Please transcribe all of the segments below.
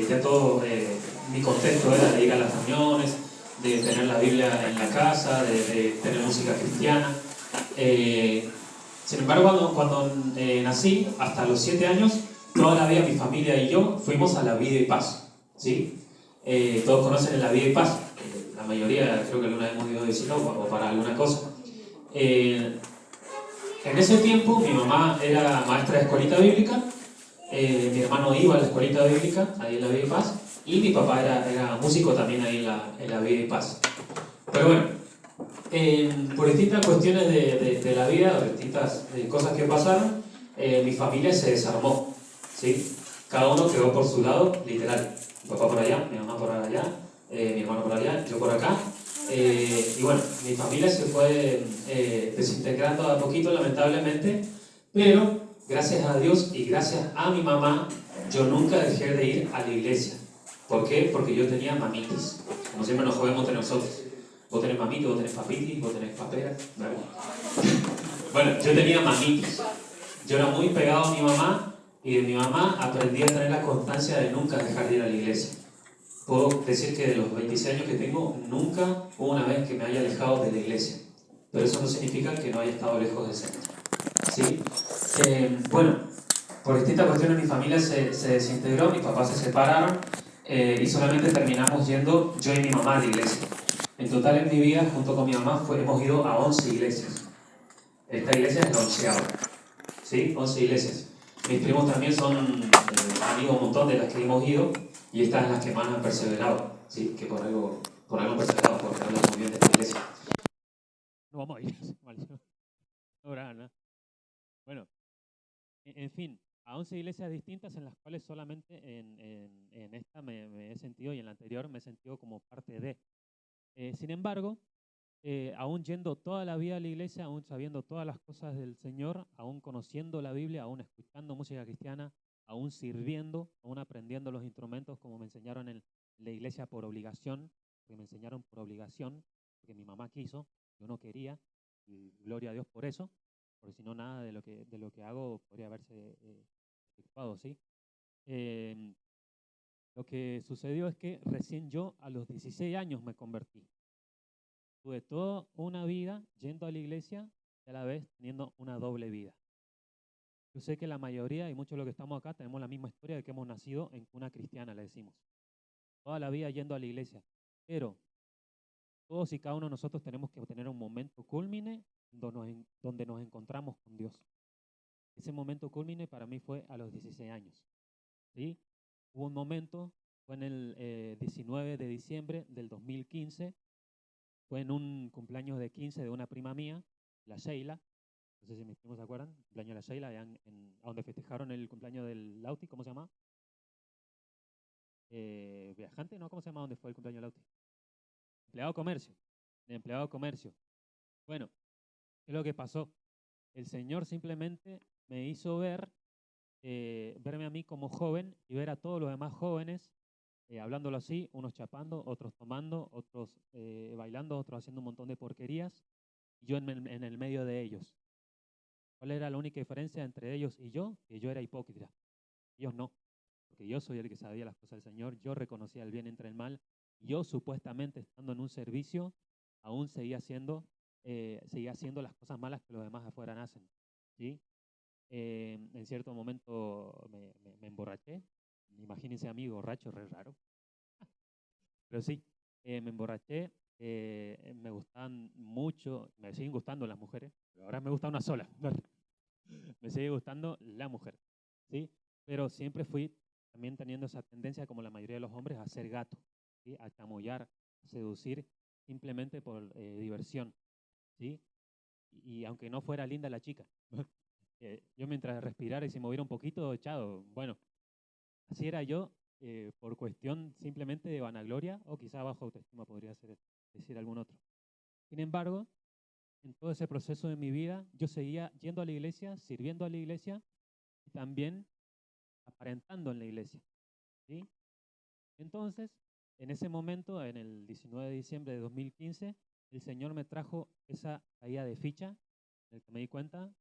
ya todo, mi contexto era de ir a las reuniones, de tener la Biblia en la casa, de tener música cristiana. Sin embargo, cuando nací, hasta los 7 años, toda la vida mi familia y yo fuimos a la Vida y Paz, ¿sí? Todos conocen la Vida y Paz, la mayoría creo que alguna vez hemos ido a visitar o para alguna cosa. En ese tiempo mi mamá era maestra de escuelita bíblica, mi hermano iba a la escuelita bíblica, ahí en la Vida y Paz, y mi papá era músico también ahí en la Vida y Paz. Pero bueno, por distintas cuestiones de la vida, distintas cosas que pasaron, mi familia se desarmó, ¿sí? Cada uno quedó por su lado, literal. Mi papá por allá, mi mamá por allá, mi hermano por allá, yo por acá. Y bueno, mi familia se fue desintegrando a poquito, lamentablemente, pero gracias a Dios y gracias a mi mamá, yo nunca dejé de ir a la iglesia. ¿Por qué? Porque yo tenía mamitis, como siempre nos jodemos entre nosotros. Vos tenés mamitis, vos tenés papitis, vos tenés paperas. Bueno, yo tenía mamitis. Yo era muy pegado a mi mamá y de mi mamá aprendí a tener la constancia de nunca dejar de ir a la iglesia. Puedo decir que de los 26 años que tengo, nunca hubo una vez que me haya alejado de la iglesia. Pero eso no significa que no haya estado lejos del Señor. ¿Sí? Bueno, por distintas cuestiones mi familia se desintegró, mis papás se separaron y solamente terminamos yendo yo y mi mamá a la iglesia. En total en mi vida, junto con mi mamá, hemos ido a 11 iglesias. Esta iglesia es la 11ª. ¿Sí? 11 iglesias. Mis primos también han ido un montón de las que hemos ido y estas son las que más han perseverado. ¿Sí? Que por algo han perseverado, porque hablan muy bien de esta iglesia. No vamos a ir. No, bueno, en fin, a 11 iglesias distintas en las cuales solamente en esta me he sentido y en la anterior me he sentido como parte de. Sin embargo, aún yendo toda la vida a la iglesia, aún sabiendo todas las cosas del Señor, aún conociendo la Biblia, aún escuchando música cristiana, aún sirviendo, aún aprendiendo los instrumentos como me enseñaron en la iglesia por obligación, porque me enseñaron por obligación, porque mi mamá quiso, yo no quería, y gloria a Dios por eso, porque si no nada de lo que hago podría haberse efectuado, ¿sí? Lo que sucedió es que recién yo a los 16 años me convertí. Tuve toda una vida yendo a la iglesia y a la vez teniendo una doble vida. Yo sé que la mayoría y muchos de los que estamos acá tenemos la misma historia de que hemos nacido en cuna cristiana, le decimos. Toda la vida yendo a la iglesia. Pero todos y cada uno de nosotros tenemos que tener un momento cúlmine donde nos encontramos con Dios. Ese momento cúlmine para mí fue a los 16 años. ¿Sí? Hubo un momento, fue en el 19 de diciembre del 2015, fue en un cumpleaños de 15 de una prima mía, la Sheila. No sé si mis primos se acuerdan, el cumpleaños de la Sheila, allá a donde festejaron el cumpleaños del Lauti, ¿cómo se llama? Viajante, ¿no? ¿Cómo se llama donde fue el cumpleaños del Lauti? Empleado de comercio. De empleado de comercio. Bueno, ¿qué es lo que pasó? El Señor simplemente me hizo verme a mí como joven y ver a todos los demás jóvenes hablándolo así, unos chapando, otros tomando, otros bailando, otros haciendo un montón de porquerías, y yo en el medio de ellos. ¿Cuál era la única diferencia entre ellos y yo? Que yo era hipócrita. Ellos no, porque yo soy el que sabía las cosas del Señor, yo reconocía el bien entre el mal, yo supuestamente estando en un servicio, aún seguía haciendo las cosas malas que los demás afuera hacen. ¿Sí? En cierto momento me emborraché, imagínense a mí borracho, re raro, pero sí, me emborraché, me gustaban mucho, me siguen gustando las mujeres, pero ahora me gusta una sola, me sigue gustando la mujer, ¿sí? Pero siempre fui también teniendo esa tendencia, como la mayoría de los hombres, a ser gato, ¿sí? A chamullar, a seducir, simplemente por diversión, ¿sí? Y aunque no fuera linda la chica, yo mientras respirara y se moviera un poquito, echado, bueno, así era yo, por cuestión simplemente de vanagloria o quizá bajo autoestima podría decir algún otro. Sin embargo, en todo ese proceso de mi vida, yo seguía yendo a la iglesia, sirviendo a la iglesia y también aparentando en la iglesia, ¿sí? Entonces, en ese momento, en el 19 de diciembre de 2015, el Señor me trajo esa caída de ficha en el que me di cuenta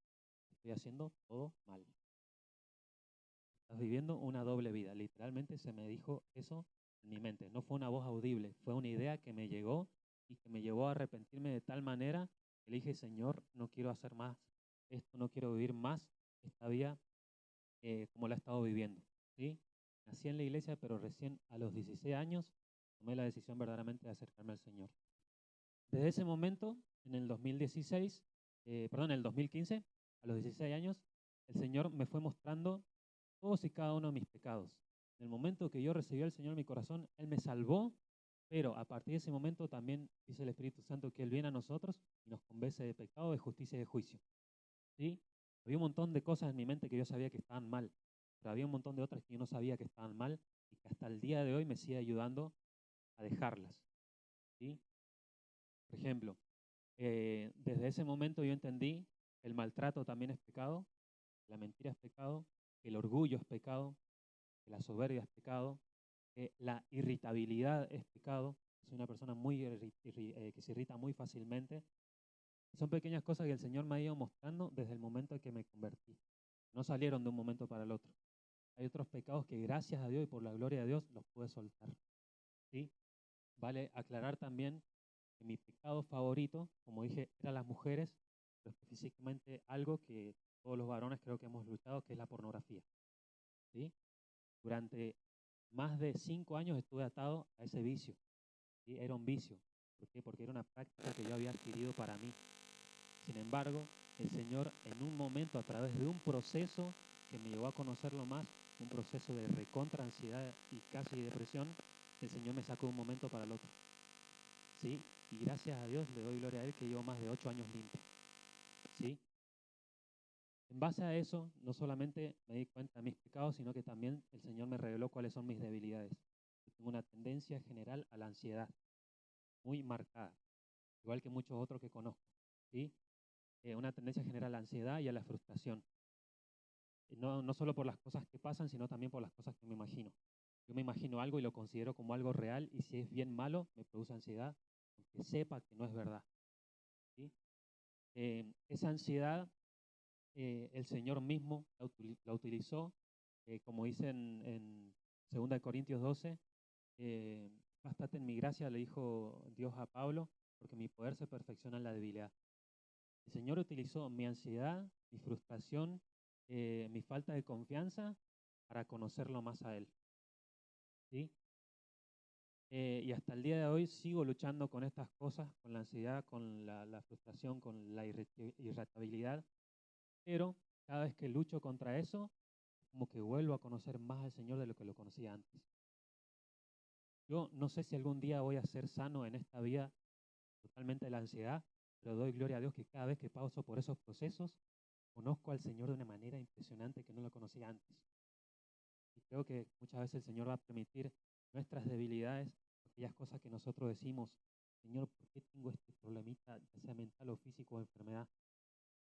que estoy haciendo todo mal. estás viviendo una doble vida. Literalmente se me dijo eso en mi mente. No fue una voz audible, fue una idea que me llegó y que me llevó a arrepentirme de tal manera que le dije, Señor, no quiero hacer más esto, no quiero vivir más esta vida como la he estado viviendo. ¿Sí? Nací en la iglesia, pero recién a los 16 años tomé la decisión verdaderamente de acercarme al Señor. Desde ese momento, en el 2016, en el 2015, a los 16 años, el Señor me fue mostrando todos y cada uno de mis pecados. En el momento que yo recibí al Señor en mi corazón, Él me salvó, pero a partir de ese momento también dice el Espíritu Santo que Él viene a nosotros y nos convence de pecado, de justicia y de juicio. ¿Sí? Había un montón de cosas en mi mente que yo sabía que estaban mal, pero había un montón de otras que yo no sabía que estaban mal y que hasta el día de hoy me sigue ayudando a dejarlas. ¿Sí? Por ejemplo, desde ese momento yo entendí que el maltrato también es pecado, la mentira es pecado, que el orgullo es pecado, que la soberbia es pecado, que la irritabilidad es pecado. Soy una persona que se irrita muy fácilmente. Son pequeñas cosas que el Señor me ha ido mostrando desde el momento en que me convertí. No salieron de un momento para el otro. Hay otros pecados que gracias a Dios y por la gloria de Dios los pude soltar. ¿Sí? Vale aclarar también que mi pecado favorito, como dije, era las mujeres, pero específicamente algo que todos los varones creo que hemos luchado, que es la pornografía. ¿Sí? Durante más de 5 años estuve atado a ese vicio. ¿Sí? Era un vicio. ¿Por qué? Porque era una práctica que yo había adquirido para mí. Sin embargo, el Señor en un momento, a través de un proceso que me llevó a conocerlo más, un proceso de recontra ansiedad y casi depresión, el Señor me sacó de un momento para el otro. ¿Sí? Y gracias a Dios le doy gloria a Él que llevo más de 8 años limpio. ¿Sí? En base a eso, no solamente me di cuenta de mis pecados, sino que también el Señor me reveló cuáles son mis debilidades. Yo tengo una tendencia general a la ansiedad, muy marcada, igual que muchos otros que conozco. ¿Sí? Una tendencia general a la ansiedad y a la frustración. No solo por las cosas que pasan, sino también por las cosas que me imagino. Yo me imagino algo y lo considero como algo real, y si es bien malo, me produce ansiedad, aunque sepa que no es verdad. ¿Sí? Esa ansiedad, el Señor mismo la utilizó, como dice en 2 Corintios 12, bástate en mi gracia, le dijo Dios a Pablo, porque mi poder se perfecciona en la debilidad. El Señor utilizó mi ansiedad, mi frustración, mi falta de confianza para conocerlo más a Él. ¿Sí? Y hasta el día de hoy sigo luchando con estas cosas, con la ansiedad, con la frustración, con la irritabilidad, pero cada vez que lucho contra eso, como que vuelvo a conocer más al Señor de lo que lo conocía antes. Yo no sé si algún día voy a ser sano en esta vida totalmente de la ansiedad, pero doy gloria a Dios que cada vez que paso por esos procesos, conozco al Señor de una manera impresionante que no lo conocía antes. Y creo que muchas veces el Señor va a permitir nuestras debilidades, aquellas cosas que nosotros decimos, Señor, ¿por qué tengo este problemita, ya sea mental o físico o enfermedad?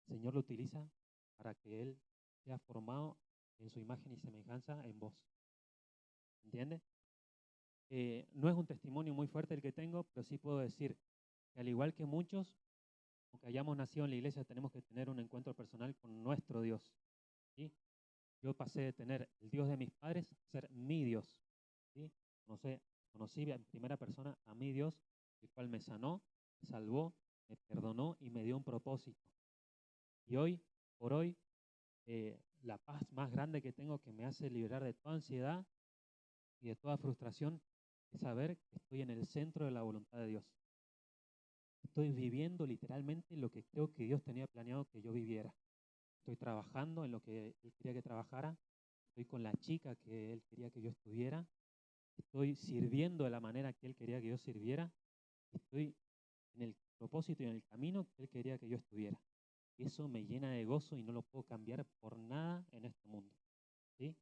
El Señor lo utiliza para que Él sea formado en su imagen y semejanza en vos. ¿Entiendes? No es un testimonio muy fuerte el que tengo, pero sí puedo decir que al igual que muchos, aunque hayamos nacido en la iglesia, tenemos que tener un encuentro personal con nuestro Dios. ¿Sí? Yo pasé de tener el Dios de mis padres a ser mi Dios. ¿Sí? Conocí en primera persona a mi Dios, el cual me sanó, me salvó, me perdonó y me dio un propósito. Y hoy, por hoy, la paz más grande que tengo, que me hace liberar de toda ansiedad y de toda frustración, es saber que estoy en el centro de la voluntad de Dios. Estoy viviendo literalmente lo que creo que Dios tenía planeado que yo viviera. Estoy trabajando en lo que Él quería que trabajara. Estoy con la chica que Él quería que yo estuviera. Estoy sirviendo de la manera que Él quería que yo sirviera. Estoy en el propósito y en el camino que Él quería que yo estuviera. Eso me llena de gozo y no lo puedo cambiar por nada en este mundo. ¿Sí?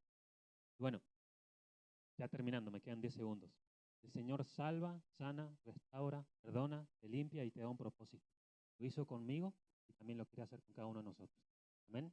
Bueno, ya terminando, me quedan 10 segundos. El Señor salva, sana, restaura, perdona, te limpia y te da un propósito. Lo hizo conmigo y también lo quiere hacer con cada uno de nosotros. Amén.